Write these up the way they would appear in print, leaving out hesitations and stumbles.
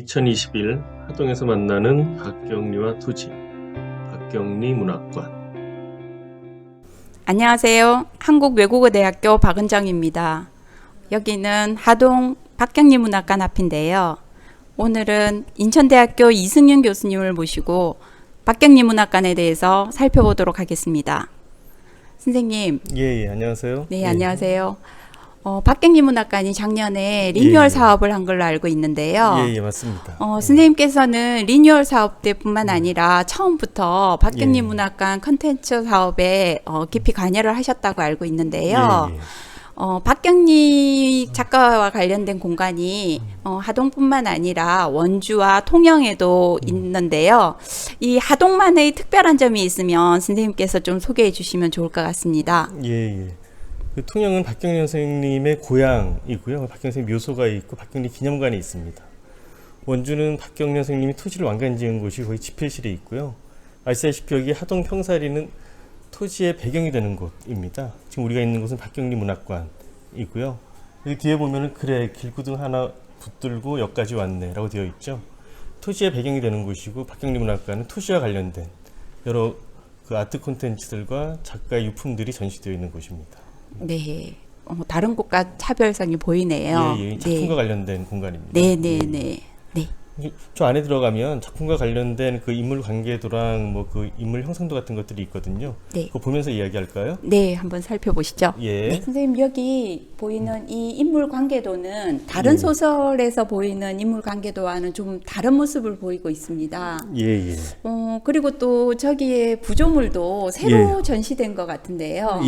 2021 하동에서 만나는 박경리와 토지, 박경리 문학관. 안녕하세요. 한국외국어대학교 박은정입니다. 여기는 하동 박경리 문학관 앞인데요. 오늘은 인천대학교 이승윤 교수님을 모시고 박경리 문학관에 대해서 살펴보도록 하겠습니다. 선생님. 예, 안녕하세요. 네, 안녕하세요. 박경리 문학관이 작년에 리뉴얼 사업을 한 걸로 알고 있는데요. 예, 맞습니다. 선생님께서는 리뉴얼 사업 때뿐만 아니라 처음부터 박경리 문학관 컨텐츠 사업에 깊이 관여를 하셨다고 알고 있는데요. 박경리 작가와 관련된 공간이 하동뿐만 아니라 원주와 통영에도 있는데요. 이 하동만의 특별한 점이 있으면 선생님께서 좀 소개해 주시면 좋을 것 같습니다. 그 통영은 박경리 선생님의 고향이고요. 박경리 선생님 묘소가 있고 박경리 기념관이 있습니다. 원주는 박경리 선생님이 토지를 완간지은 곳이 거의 집필실에 있고요. 아시다시피 여기 하동 평사리는 토지의 배경이 되는 곳입니다. 지금 우리가 있는 곳은 박경리 문학관이고요. 여기 뒤에 보면은 그래 길구등 하나 붙들고 여기까지 왔네 라고 되어 있죠. 토지의 배경이 되는 곳이고 박경리 문학관은 토지와 관련된 여러 그 아트 콘텐츠들과 작가의 유품들이 전시되어 있는 곳입니다. 네, 다른 곳과 차별성이 보이네요. 작품과 관련된 공간입니다. 네. 저 안에 들어가면 작품과 관련된 그 인물 관계도랑 뭐 그 인물 형상도 같은 것들이 있거든요. 그거 보면서 이야기할까요? 네, 한번 살펴보시죠. 선생님, 여기 보이는 이 인물 관계도는 다른 소설에서 보이는 인물 관계도와는 좀 다른 모습을 보이고 있습니다. 그리고 또 저기에 구조물도 새로 전시된 것 같은데요.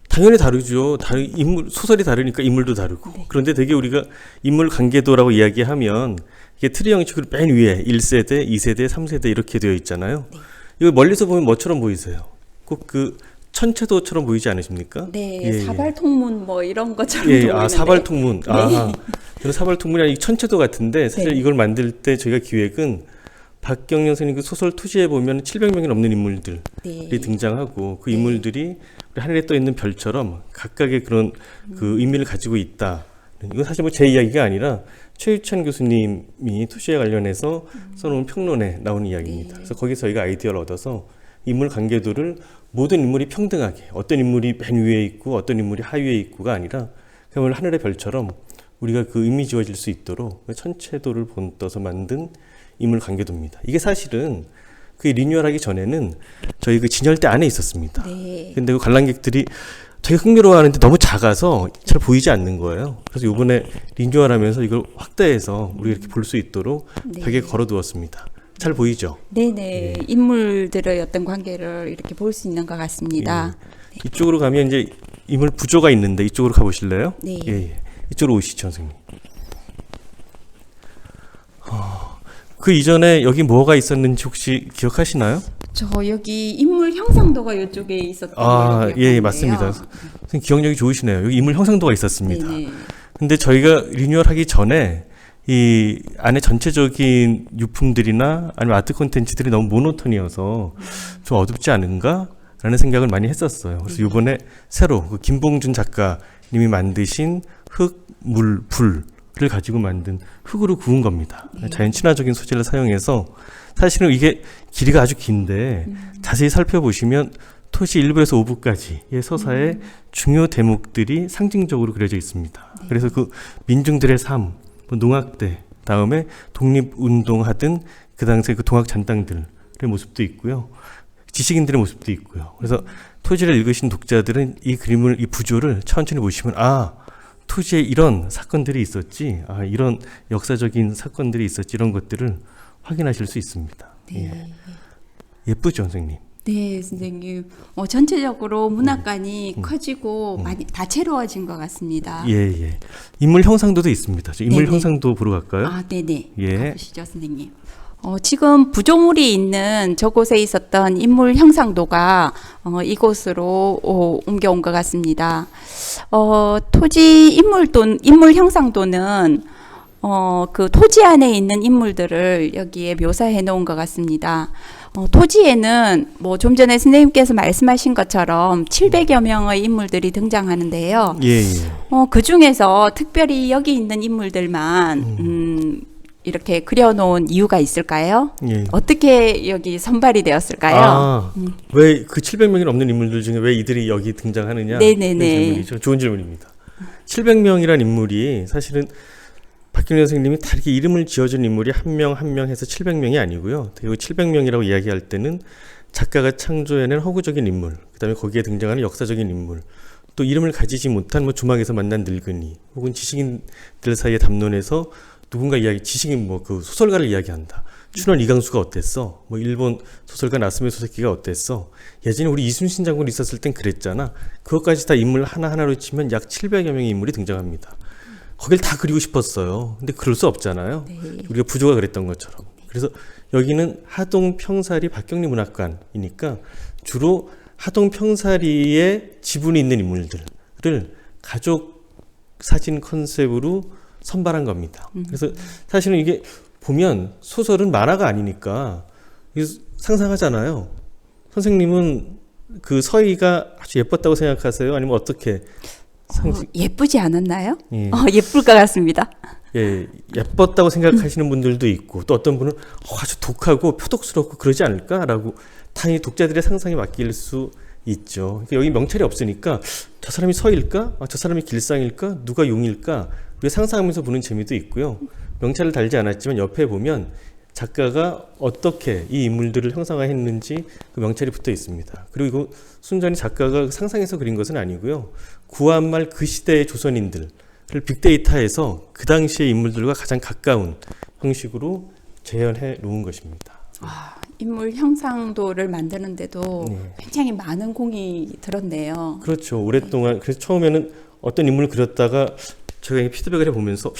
당연히 다르죠. 인물, 소설이 다르니까 인물도 다르고. 그런데 되게 우리가 인물 관계도라고 이야기하면 이게 트리 형식으로 맨 위에 1세대, 2세대, 3세대 이렇게 되어 있잖아요. 이거 멀리서 보면 뭐처럼 보이세요? 꼭 그 천체도처럼 보이지 않으십니까? 사발통문 뭐 이런 것처럼 보이는데. 사발통문. 저는 사발통문이 아니라 천체도 같은데 사실 이걸 만들 때 저희가 기획은 박경리 선생님 그 소설 토지에 보면 700명이 넘는 인물들이 등장하고 그 인물들이 하늘에 떠 있는 별처럼 각각의 그런 그 의미를 가지고 있다. 이건 사실 뭐 제 이야기가 아니라 최유찬 교수님이 토지에 관련해서 써놓은 평론에 나오는 이야기입니다. 그래서 거기서 저희가 아이디어를 얻어서 인물 관계도를 모든 인물이 평등하게 어떤 인물이 맨 위에 있고 어떤 인물이 하위에 있고가 아니라 그야말로 하늘의 별처럼 우리가 그 의미 지어질 수 있도록 천체도를 본떠서 만든 인물 관계도입니다. 이게 사실은 그 리뉴얼하기 전에는 저희 그 진열대 안에 있었습니다. 근데 그 관람객들이 되게 흥미로워하는데 너무 작아서 잘 보이지 않는 거예요. 그래서 이번에 리뉴얼하면서 이걸 확대해서 우리가 이렇게 볼 수 있도록 벽에 걸어두었습니다. 잘 보이죠? 인물들의 어떤 관계를 이렇게 볼 수 있는 것 같습니다. 이쪽으로 가면 이제 인물 부조가 있는데 이쪽으로 가보실래요? 이쪽으로 오시죠, 선생님. 그 이전에 여기 뭐가 있었는지 혹시 기억하시나요? 여기 인물 형상도가 이쪽에 있었던 걸로 기억하는데요. 맞습니다. 선생님 기억력이 좋으시네요. 여기 인물 형상도가 있었습니다. 근데 저희가 리뉴얼하기 전에 이 안에 전체적인 유품들이나 아니면 아트 콘텐츠들이 너무 모노톤이어서 좀 어둡지 않은가? 라는 생각을 많이 했었어요. 그래서 이번에 새로 그 김봉준 작가님이 만드신 흙, 물, 불을 가지고 만든 흙으로 구운 겁니다. 자연 친화적인 소재를 사용해서 사실은 이게 길이가 아주 긴데 자세히 살펴보시면 토지 1부에서 5부까지의 서사의 중요 대목들이 상징적으로 그려져 있습니다. 그래서 그 민중들의 삶, 농악대, 다음에 독립운동하던 그 당시에 그 동학 잔당들의 모습도 있고요. 지식인들의 모습도 있고요. 그래서 토지를 읽으신 독자들은 이 그림을, 이 부조를 천천히 보시면 토지에 이런 사건들이 있었지, 이런 역사적인 사건들이 있었지, 이런 것들을 확인하실 수 있습니다. 예쁘죠, 선생님? 네, 선생님. 전체적으로 문학관이 커지고 많이 다채로워진 것 같습니다. 인물 형상도도 있습니다. 인물 형상도 보러 갈까요? 가보시죠, 선생님. 지금 부조물이 있는 저곳에 있었던 인물 형상도가 이곳으로 옮겨온 것 같습니다. 토지 인물 형상도는 그 토지 안에 있는 인물들을 여기에 묘사해 놓은 것 같습니다. 토지에는 뭐 좀 전에 선생님께서 말씀하신 것처럼 700여 명의 인물들이 등장하는데요. 예, 예. 그 중에서 특별히 여기 있는 인물들만 이렇게 그려놓은 이유가 있을까요? 예. 어떻게 여기 선발이 되었을까요? 왜 그 700명이 넘는 인물들 중에 왜 이들이 여기 등장하느냐? 네네네. 질문이죠. 좋은 질문입니다. 700명이란 인물이 사실은 박경리 선생님이 다 이렇게 이름을 지어준 인물이 한 명 한 명 해서 700명이 아니고요. 그 700명이라고 이야기할 때는 작가가 창조해낸 허구적인 인물, 그다음에 거기에 등장하는 역사적인 인물, 또 이름을 가지지 못한 뭐 주막에서 만난 늙은이, 혹은 지식인들 사이의 담론에서 누군가 지식인 뭐 그 소설가를 이야기한다. 춘원 이강수가 어땠어? 뭐 일본 소설가 나스메 소세키가 어땠어? 예전에 우리 이순신 장군 있었을 땐 그랬잖아. 그것까지 다 인물 하나하나로 치면 약 700여 명의 인물이 등장합니다. 거길 다 그리고 싶었어요. 근데 그럴 수 없잖아요. 네. 우리가 부조가 그랬던 것처럼. 그래서 여기는 하동 평사리 박경리 문학관이니까 주로 하동 평사리의 지분이 있는 인물들을 가족 사진 컨셉으로 선발한 겁니다. 그래서 사실은 이게 보면 소설은 만화가 아니니까 상상하잖아요. 선생님은 그 서희가 아주 예뻤다고 생각하세요? 아니면 어떻게? 예쁘지 않았나요? 예. 예쁠 것 같습니다. 예, 예뻤다고 생각하시는 분들도 있고, 또 어떤 분은 아주 독하고 표독스럽고 그러지 않을까라고 당연히 독자들의 상상에 맡길 수 있죠. 그러니까 여기 명찰이 없으니까 저 사람이 서일까? 저 사람이 길상일까? 누가 용일까? 우리가 상상하면서 보는 재미도 있고요. 명찰을 달지 않았지만 옆에 보면 작가가 어떻게 이 인물들을 형상화했는지 그 명찰이 붙어 있습니다. 그리고 이거 순전히 작가가 상상해서 그린 것은 아니고요. 구한말 그 시대의 조선인들을 빅데이터에서 그 당시의 인물들과 가장 가까운 형식으로 재현해 놓은 것입니다. 인물 형상도를 만드는데도 굉장히 많은 공이 들었네요. 그렇죠. 오랫동안 그래서 처음에는 어떤 인물을 그렸다가 제가 피드백을 해보면서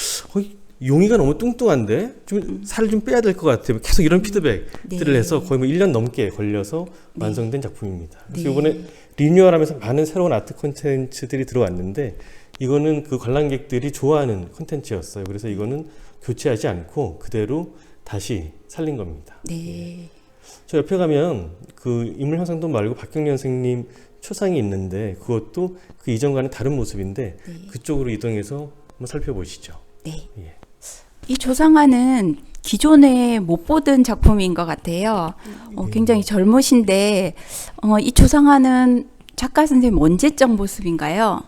용이가 너무 뚱뚱한데 좀 살을 좀 빼야 될 것 같아요. 계속 이런 피드백들을 해서 거의 뭐 1년 넘게 걸려서 완성된 작품입니다. 그래서 이번에 리뉴얼하면서 많은 새로운 아트 콘텐츠들이 들어왔는데 이거는 그 관람객들이 좋아하는 콘텐츠였어요. 그래서 이거는 교체하지 않고 그대로 다시 살린 겁니다. 네. 저 옆에 가면 그 인물 형상도 말고 박경리 선생님 초상이 있는데 그것도 그 이전과는 다른 모습인데 그쪽으로 이동해서 한번 살펴보시죠. 네. 예. 이 조상화는 기존에 못 보던 작품인 것 같아요. 굉장히 젊으신데 이 조상화는 작가 선생님 언제적 모습인가요?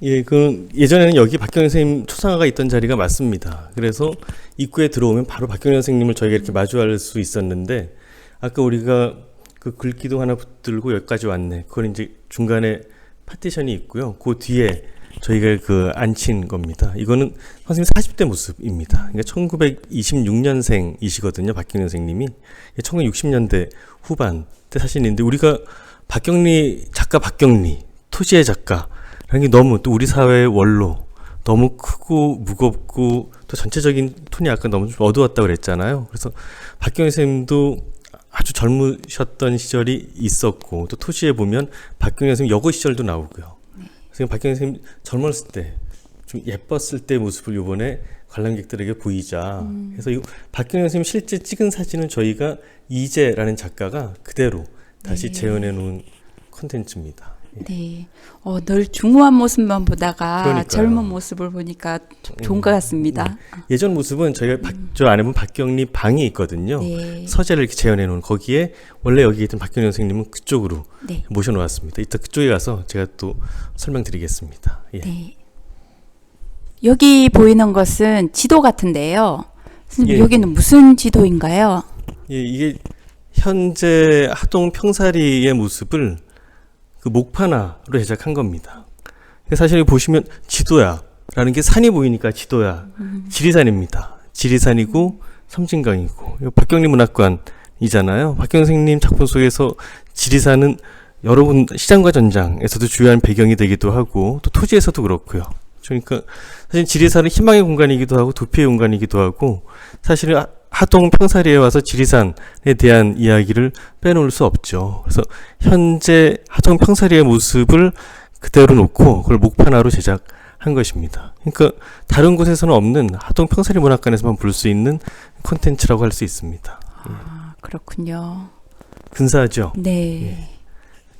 예, 그 예전에는 여기 박경리 선생님 초상화가 있던 자리가 맞습니다. 그래서 입구에 들어오면 바로 박경리 선생님을 저희가 이렇게 마주할 수 있었는데 아까 우리가 그 글귀도 하나 붙들고 여기까지 왔네. 그건 이제 중간에 파티션이 있고요. 그 뒤에 저희가 그 앉힌 겁니다. 이거는 선생님 40대 모습입니다. 그러니까 1926년생이시거든요. 박경리 선생님이 1960년대 후반 때 사진인데 우리가 박경리 작가 박경리 토지의 작가라는 게 너무 또 우리 사회의 원로 너무 크고 무겁고 또 전체적인 톤이 아까 너무 좀 어두웠다고 그랬잖아요. 그래서 박경리 선생님도 아주 젊으셨던 시절이 있었고 또 토지에 보면 박경리 선생님 여고 시절도 나오고요. 그래서 박경리 선생님 젊었을 때 좀 예뻤을 때 모습을 이번에 관람객들에게 보이자 해서 이 박경리 선생님 실제 찍은 사진은 저희가 이재라는 작가가 그대로 다시 재현해 놓은 콘텐츠입니다. 네, 늘 중후한 모습만 보다가 그러니까요. 젊은 모습을 보니까 좋은 것 같습니다. 예전 모습은 저희가 저 안에 보면 박경리 방이 있거든요. 서재를 이렇게 재현해 놓은 거기에 원래 여기 있던 박경리 선생님은 그쪽으로 모셔놓았습니다. 이따 그쪽에 가서 제가 또 설명드리겠습니다. 예. 네. 여기 보이는 것은 지도 같은데요. 선생님, 여기는 무슨 지도인가요? 예, 이게 현재 하동 평사리의 모습을 그 목판화로 제작한 겁니다. 사실 보시면 지도야라는 게 산이 보이니까 지도야. 지리산입니다. 지리산이고 섬진강이고 박경리 문학관이잖아요. 박경리 선생님 작품 속에서 지리산은 여러분 시장과 전장에서도 주요한 배경이 되기도 하고 또 토지에서도 그렇고요. 그러니까 사실 지리산은 희망의 공간이기도 하고 도피의 공간이기도 하고 사실은 하동 평사리에 와서 지리산에 대한 이야기를 빼놓을 수 없죠. 그래서 현재 하동 평사리의 모습을 그대로 놓고 그걸 목판화로 제작한 한 것입니다. 그러니까 다른 곳에서는 없는 하동 평사리 문학관에서만 볼 수 있는 콘텐츠라고 할 수 있습니다. 아, 그렇군요. 근사하죠? 네. 예.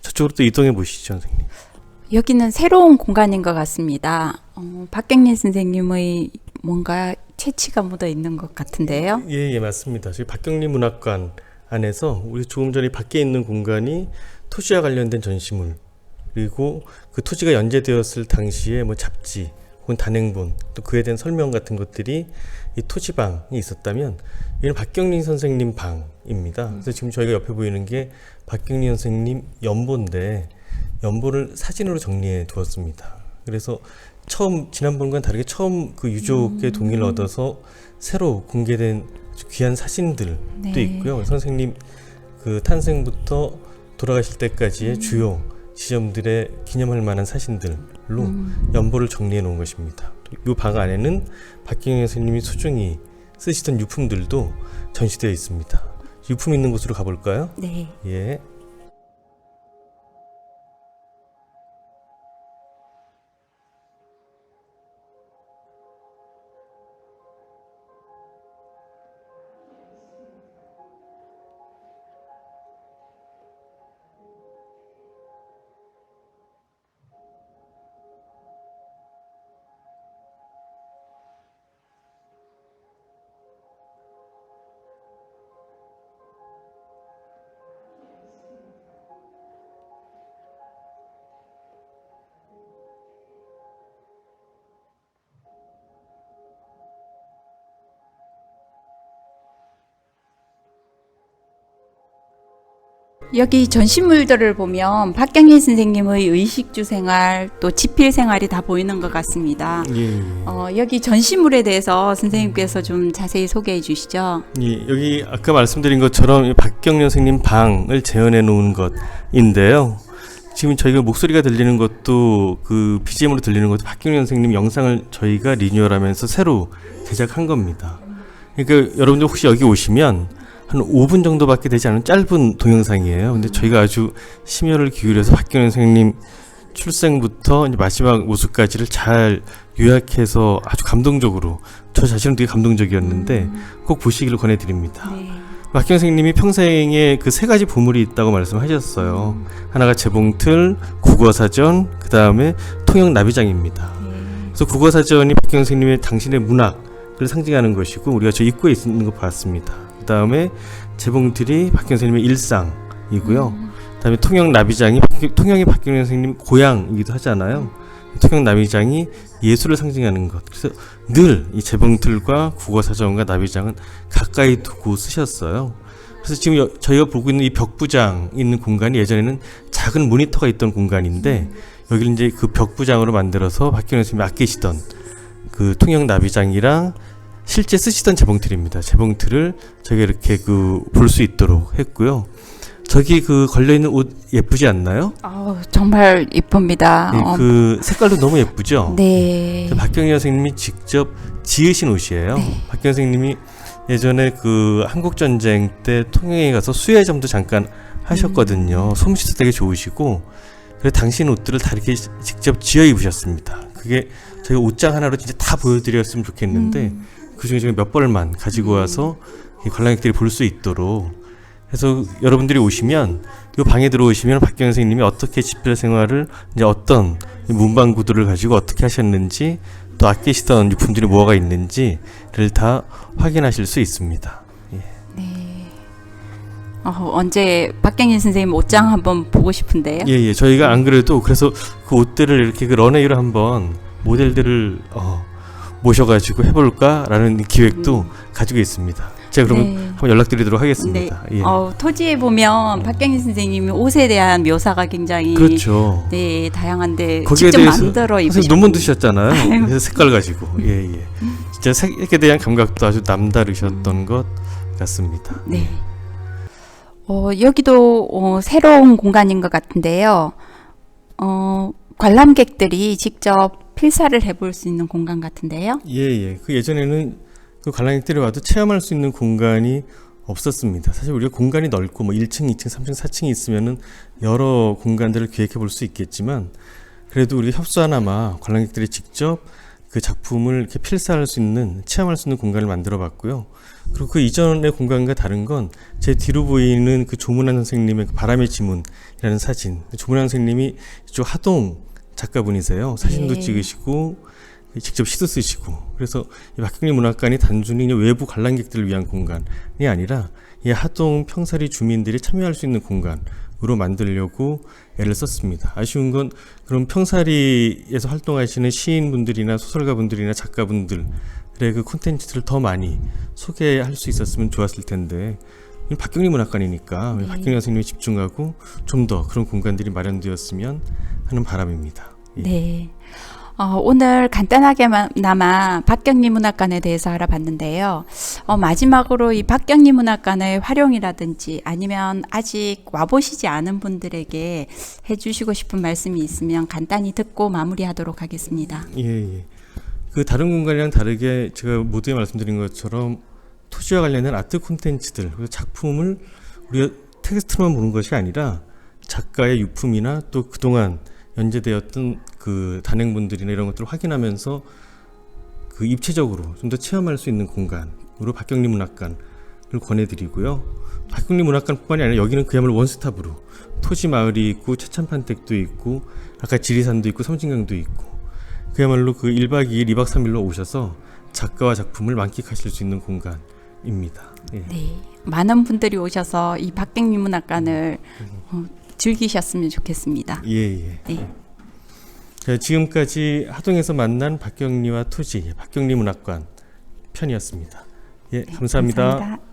저쪽으로 또 이동해 보시죠, 선생님. 여기는 새로운 공간인 것 같습니다. 박경린 선생님의 뭔가 채취가 묻어 있는 것 같은데요. 예, 맞습니다. 저희 박경리 문학관 안에서 우리 조금 전에 밖에 있는 공간이 토지와 관련된 전시물, 그리고 그 토지가 연재되었을 당시에 뭐 잡지 혹은 단행본, 또 그에 대한 설명 같은 것들이 이 토지방이 있었다면, 이는 박경린 선생님 방입니다. 그래서 지금 저희가 옆에 보이는 게 박경린 선생님 연보인데, 연보를 사진으로 정리해 두었습니다. 그래서 지난번과는 다르게 처음 그 유족의 동의를 얻어서 새로 공개된 귀한 사진들도 있고요. 선생님 그 탄생부터 돌아가실 때까지의 주요 지점들의 기념할 만한 사진들로 연보를 정리해 놓은 것입니다. 이 방 안에는 박경린 선생님이 소중히 쓰시던 유품들도 전시되어 있습니다. 유품 있는 곳으로 가볼까요? 네. 예. 여기 전시물들을 보면 박경린 선생님의 의식주 생활, 또 집필 생활이 다 보이는 것 같습니다. 예. 여기 전시물에 대해서 선생님께서 좀 자세히 소개해 주시죠. 예, 여기 아까 말씀드린 것처럼 이 박경린 선생님 방을 재현해 놓은 것인데요. 지금 저희가 목소리가 들리는 것도 그 BGM으로 들리는 것도 박경린 선생님 영상을 저희가 리뉴얼하면서 새로 제작한 겁니다. 그러니까 여러분들 혹시 여기 오시면 한 5분 정도밖에 되지 않은 짧은 동영상이에요. 근데 저희가 아주 심혈을 기울여서 박경린 선생님 출생부터 이제 마지막 모습까지를 잘 요약해서 아주 감동적으로, 저 자신은 되게 감동적이었는데 꼭 보시기를 권해드립니다. 네. 박경린 선생님이 평생에 그 세 가지 보물이 있다고 말씀하셨어요. 하나가 재봉틀, 국어사전, 그 다음에 통영나비장입니다. 그래서 국어사전이 박경린 선생님의 당신의 문학을 상징하는 것이고, 우리가 저 입구에 있는 거 봤습니다. 그 다음에 재봉틀이 박경린 선생님의 일상이고요. 그 다음에 통영나비장이 통영이 박경린 선생님 고향이기도 하잖아요. 통영나비장이 예술을 상징하는 것. 그래서 늘 이 재봉틀과 국어사전과 나비장은 가까이 두고 쓰셨어요. 그래서 지금 저희가 보고 있는 이 벽부장 있는 공간이 예전에는 작은 모니터가 있던 공간인데, 여기를 이제 그 벽부장으로 만들어서 박경린 선생님이 아끼시던 그 통영나비장이랑 실제 쓰시던 재봉틀입니다. 재봉틀을 저희가 이렇게 볼 수 있도록 했고요. 저기 그 걸려있는 옷 예쁘지 않나요? 정말 예쁩니다. 네, 그 색깔도 너무 예쁘죠? 네. 박경린 선생님이 직접 지으신 옷이에요. 네. 박경린 선생님이 예전에 그 한국전쟁 때 통영에 가서 수혜점도 잠깐 하셨거든요. 솜씨도 되게 좋으시고, 그래서 당신 옷들을 다 이렇게 직접 지어 입으셨습니다. 그게 저희가 옷장 하나로 진짜 다 보여드렸으면 좋겠는데, 그 중에 몇 벌만 가지고 와서 관람객들이 볼 수 있도록. 그래서 여러분들이 오시면, 이 방에 들어오시면 박경린 선생님이 어떻게 집필 생활을, 이제 어떤 문방 구도를 가지고 어떻게 하셨는지, 또 아끼시던 유품들이 뭐가 있는지를 다 확인하실 수 있습니다. 예. 네. 언제 박경린 선생님 옷장 한번 보고 싶은데요. 예. 저희가 안 그래도 그래서 그 옷들을 이렇게 그 런웨이로 한번 모델들을 모셔가지고 해볼까라는 기획도 가지고 있습니다. 제가 그러면 한번 연락드리도록 하겠습니다. 네. 예. 토지에 보면 박경린 선생님이 옷에 대한 묘사가 굉장히 그렇죠. 네, 다양한데 거기에 직접 대해서 만들어 입으셨군요. 논문도 쓰셨잖아요. 그래서 색깔 가지고 예. 진짜 색에 대한 감각도 아주 남다르셨던 것 같습니다. 네. 여기도 새로운 공간인 것 같은데요. 관람객들이 직접 필사를 해볼 수 있는 공간 같은데요. 예. 그 예전에는 그 관람객들이 와도 체험할 수 있는 공간이 없었습니다. 사실 우리가 공간이 넓고 뭐 1층, 2층, 3층, 4층이 있으면은 여러 공간들을 기획해 볼 수 있겠지만, 그래도 우리가 협소하나마 관람객들이 직접 그 작품을 이렇게 필사할 수 있는, 체험할 수 있는 공간을 만들어 봤고요. 그리고 그 이전의 공간과 다른 건 제 뒤로 보이는 그 조문환 선생님의 그 바람의 지문이라는 사진. 조문환 선생님이 이쪽 하동 작가분이세요. 사진도 찍으시고 직접 시도 쓰시고. 그래서 이 박경리 문학관이 단순히 외부 관람객들을 위한 공간이 아니라 이 하동 평사리 주민들이 참여할 수 있는 공간으로 만들려고 애를 썼습니다. 아쉬운 건 그런 평사리에서 활동하시는 시인분들이나 소설가분들이나 작가분들의 그 콘텐츠들을 더 많이 소개할 수 있었으면 좋았을 텐데, 박경리 문학관이니까 박경리 선생님이 집중하고 좀 더 그런 공간들이 마련되었으면 하는 바람입니다. 예. 네. 오늘 간단하게나마 박경리 문학관에 대해서 알아봤는데요. 마지막으로 이 박경리 문학관의 활용이라든지 아니면 아직 와보시지 않은 분들에게 해주시고 싶은 말씀이 있으면 간단히 듣고 마무리하도록 하겠습니다. 예. 그 다른 공간이랑 다르게 제가 모두에 말씀드린 것처럼 토지와 관련된 아트 콘텐츠들, 작품을 우리가 텍스트로만 보는 것이 아니라 작가의 유품이나 또 그동안 연재되었던 그 단행본들이나 이런 것들을 확인하면서 그 입체적으로 좀 더 체험할 수 있는 공간으로 박경리 문학관을 권해드리고요. 박경리 문학관뿐만이 아니라 여기는 그야말로 원스톱으로 토지 마을이 있고 최참판댁도 있고 아까 지리산도 있고 섬진강도 있고 그야말로 그 1박 2일, 2박 3일로 오셔서 작가와 작품을 만끽하실 수 있는 공간입니다. 예. 네, 많은 분들이 오셔서 이 박경리 문학관을 즐기셨으면 좋겠습니다. 예. 자, 지금까지 하동에서 만난 박경리와 토지, 박경리 문학관 편이었습니다. 예, 감사합니다. 감사합니다.